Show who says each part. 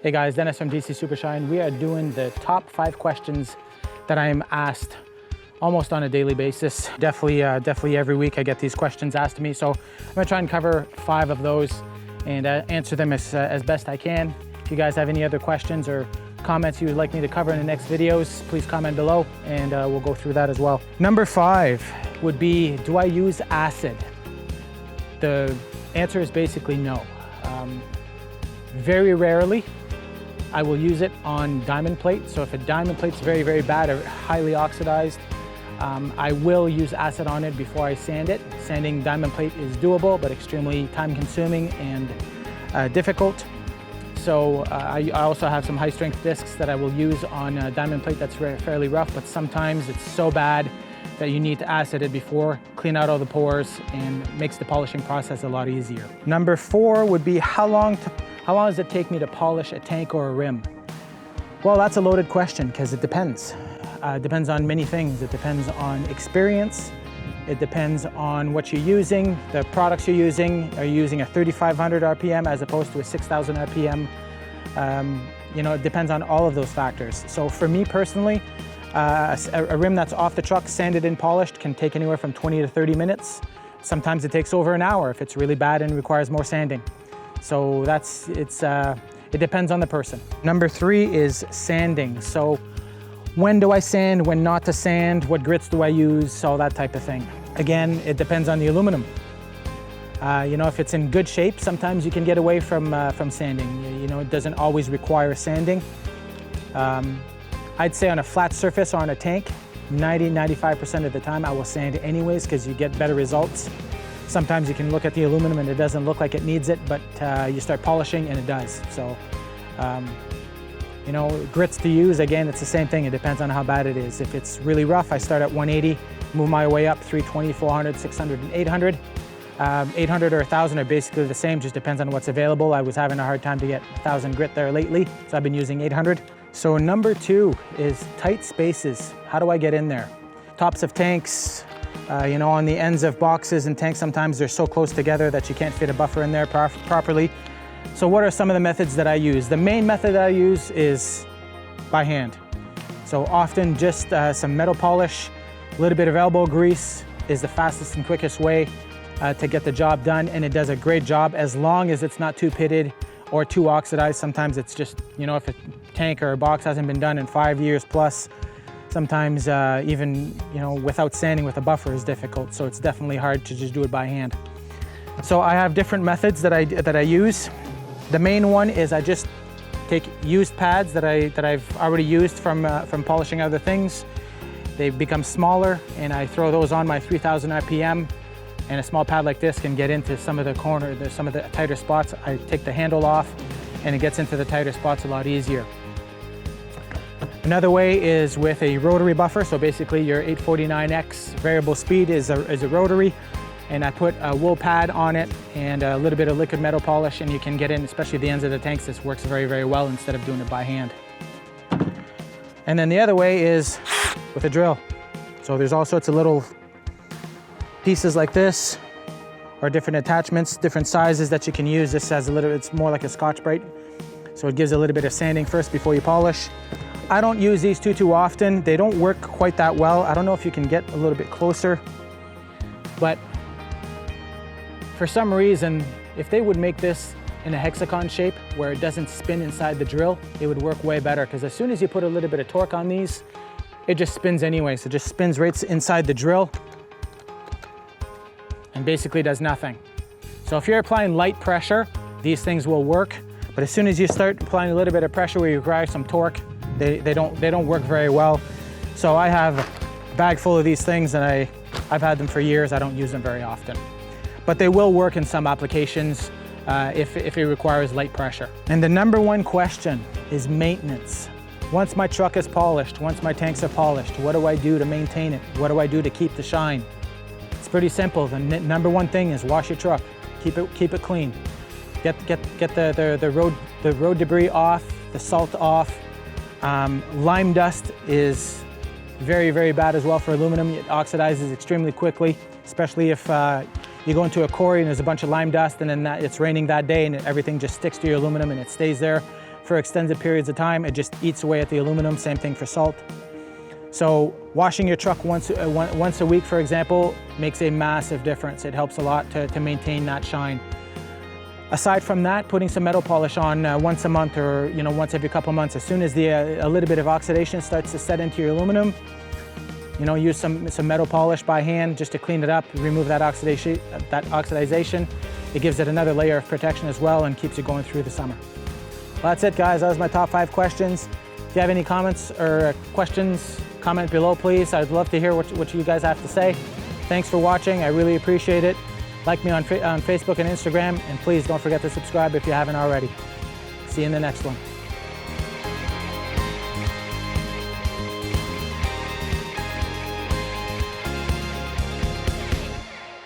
Speaker 1: Hey guys, Dennis from DC Supershine. We are doing the top 5 questions that I am asked almost on a daily basis. Definitely every week I get these questions asked to me. So I'm gonna try and cover 5 of those and answer them as best I can. If you guys have any other questions or comments you would like me to cover in the next videos, please comment below and we'll go through that as well. Number 5 would be, do I use acid? The answer is basically no. Very rarely I will use it on diamond plate. So if a diamond plate's very, very bad or highly oxidized, I will use acid on it before I sand it. Sanding diamond plate is doable, but extremely time consuming and difficult. So I also have some high strength discs that I will use on diamond plate that's fairly rough, but sometimes it's so bad that you need to acid it before, clean out all the pores, and makes the polishing process a lot easier. Number 4 would be, how long does it take me to polish a tank or a rim? Well, that's a loaded question because it depends. It depends on many things. It depends on experience. It depends on what you're using, the products you're using. Are you using a 3,500 RPM as opposed to a 6,000 RPM? You know, it depends on all of those factors. So for me personally, a rim that's off the truck, sanded and polished, can take anywhere from 20 to 30 minutes. Sometimes it takes over an hour if it's really bad and requires more sanding. So it depends on the person. Number 3 is sanding. So when do I sand, when not to sand, what grits do I use, all that type of thing. Again, it depends on the aluminum. You know, if it's in good shape, sometimes you can get away from sanding. You know, it doesn't always require sanding. I'd say on a flat surface or on a tank, 90–95% of the time I will sand anyways because you get better results. Sometimes you can look at the aluminum and it doesn't look like it needs it, but you start polishing and it does. So, you know, grits to use, again, it's the same thing. It depends on how bad it is. If it's really rough, I start at 180, move my way up, 320, 400, 600, and 800. 800 or 1,000 are basically the same, just depends on what's available. I was having a hard time to get 1,000 grit there lately, so I've been using 800. So number 2 is tight spaces. How do I get in there? Tops of tanks, you know, on the ends of boxes and tanks, sometimes they're so close together that you can't fit a buffer in there properly. So what are some of the methods that I use? The main method that I use is by hand. So often just some metal polish, a little bit of elbow grease is the fastest and quickest way to get the job done, and it does a great job as long as it's not too pitted or too oxidized. Sometimes it's just, you know, if a tank or a box hasn't been done in 5 years plus, sometimes even, you know, without sanding with a buffer is difficult. So it's definitely hard to just do it by hand. So I have different methods that I use. The main one is I just take used pads that I've already used from polishing other things. They become smaller and I throw those on my 3,000 RPM. And a small pad like this can get into some of the some of the tighter spots. I take the handle off and it gets into the tighter spots a lot easier. Another way is with a rotary buffer. So basically your 849X variable speed is a rotary, and I put a wool pad on it and a little bit of liquid metal polish, and you can get in, especially the ends of the tanks. This works very, very well instead of doing it by hand. And then the other way is with a drill. So there's all sorts of little pieces like this, or different attachments, different sizes that you can use. This has a little, it's more like a Scotch-Brite, so it gives a little bit of sanding first before you polish. I don't use these too often. They don't work quite that well. I don't know if you can get a little bit closer, but for some reason, if they would make this in a hexagon shape where it doesn't spin inside the drill, it would work way better, because as soon as you put a little bit of torque on these, it just spins anyway. So it just spins right inside the drill and basically does nothing. So if you're applying light pressure, these things will work. But as soon as you start applying a little bit of pressure where you require some torque, they don't work very well. So I have a bag full of these things, and I've had them for years. I don't use them very often. But they will work in some applications if it requires light pressure. And the number 1 question is maintenance. Once my truck is polished, once my tanks are polished, what do I do to maintain it? What do I do to keep the shine? It's pretty simple. The number 1 thing is wash your truck. Keep it clean. Get the road debris off, the salt off. Lime dust is very, very bad as well for aluminum. It oxidizes extremely quickly, especially if you go into a quarry and there's a bunch of lime dust, and then it's raining that day and everything just sticks to your aluminum and it stays there for extended periods of time, it just eats away at the aluminum. Same thing for salt. So washing your truck once a week, for example, makes a massive difference. It helps a lot to maintain that shine. Aside from that, putting some metal polish on once a month, or once every couple of months, as soon as a little bit of oxidation starts to set into your aluminum, use some metal polish by hand just to clean it up, remove that oxidization. It gives it another layer of protection as well and keeps it going through the summer. Well, that's it, guys. That was my top 5 questions. If you have any comments or questions, comment below, please. I'd love to hear what you guys have to say. Thanks for watching. I really appreciate it. Like me on Facebook and Instagram, and please don't forget to subscribe if you haven't already. See you in the next one.